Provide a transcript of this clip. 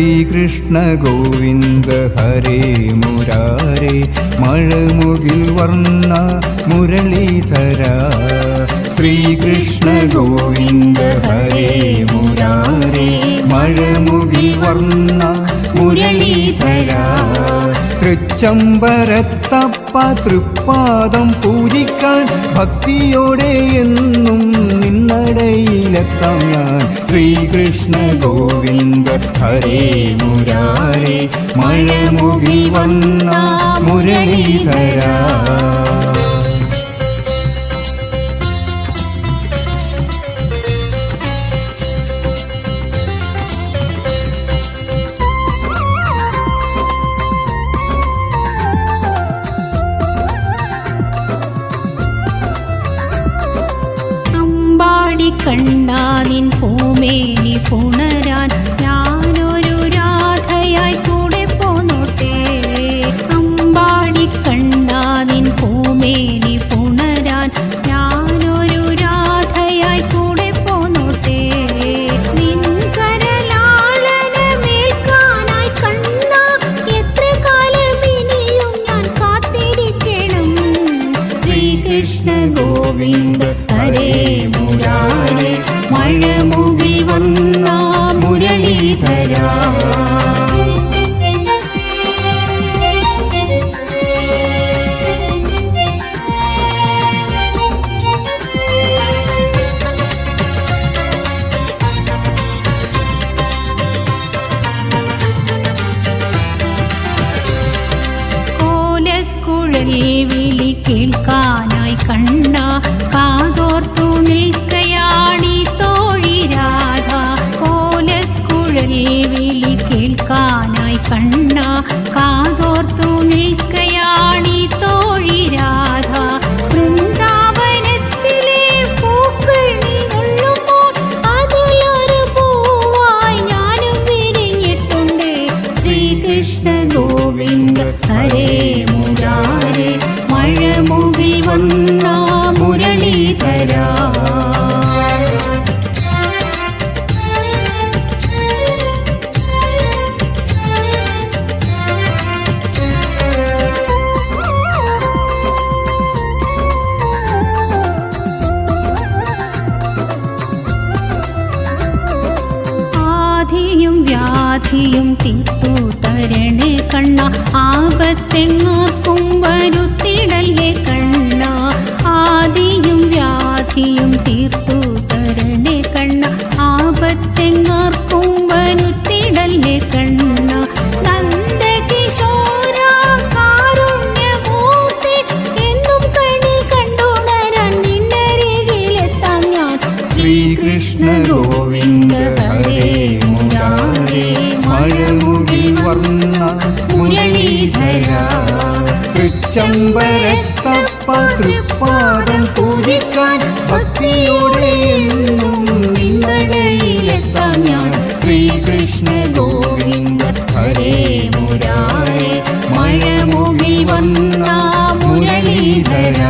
ശ്രീകൃഷ്ണ ഗോവിന്ദ ഹരേ മുരാരേ മഴമുകിൽ വർണ്ണ മുരളീധര ശ്രീകൃഷ്ണ ഗോവിന്ദ ഹരേ മുരാരേ മഴമുകിൽ വർണ്ണ മുരളീധര തൃച്ചംബരത്തപ്പ തൃപ്പാദം പൂജിക്കാൻ ഭക്തിയോടെ എന്നും നിന്നടയിലെത്താം ഞാൻ ശ്രീകൃഷ്ണ ഗോവിന്ദ ഹരേ മുരാരേ മഴമുകിൽ വന്ന മുരളീധര കണ്ണാ നിൻ പൂമേനി പുണരാൻ ഞാനൊരു രാധയായി കൂടെ പോന്നോട്ടെ അമ്പാടി കണ്ണാ നിൻ പൂമേനി പുണരാൻ ഞാനൊരു രാധയായി കൂടെ പോന്നോട്ടെ നിൻ കരലാളനമേൽക്കാനായി കണ്ണാ എത്ര കാലം ഇനിയും ഞാൻ കാത്തിരിക്കണം ശ്രീകൃഷ്ണ ഗോവിന്ദ ഹരേ മുരാരേ മഴമുകിൽ വന്ന മുരളീധര കോലക്കുഴൽ വിളി കേൾക്കാനായി കണ്ണ കാതോർത്തു നിൽക്കയാണി തോഴി രാധ കോലക്കുഴൽ വിളി കേൾക്കാനായി കണ്ണ കാതോർത്തു നിൽക്കയാണി തോഴി രാധ വൃന്ദാവനത്തിലെ പൂക്കൾ നീ നുള്ളുമ്പോൾ അതിലൊരു പൂവായി ഞാനും വിരിഞ്ഞിട്ടുണ്ട് ശ്രീകൃഷ്ണ ഗോവിന്ദ ഹരേ മുരാരേ മഴമുകിൽ വന്ന മുരളീധര ആധിയും വ്യാധിയും തീർത്തു തരണേ കണ്ണ ആപത്തെങ്ങാർക്കും വരുത്തിടല്ലേ കണ്ണ ആദിയും വ്യാധിയും തീർത്തു തരണേ കണ്ണ ആപത്തെങ്ങാർക്കും വരുത്തിടല്ലേ കണ്ണ നന്ദകിശോര കാരുണ്യമൂർത്തി എന്നും കണി കണ്ടുണരാൻ നിന്നരികിലെത്താം ഞാൻ ശ്രീകൃഷ്ണ ഗോവിന്ദ ഹരേ മുരാരേ മഴമുകിൽ വർണ്ണ മുരളീധര തൃച്ചംബരത്തപ്പ തൃപ്പാദം പൂജിക്കാൻ ഭക്തിയോടെ എന്നും നിന്നടയിലെത്താം ഞാൻ ശ്രീകൃഷ്ണ ഗോവിന്ദ ഹരേ മുരാരേ മഴമുകിൽ വന്ന മുരളീധര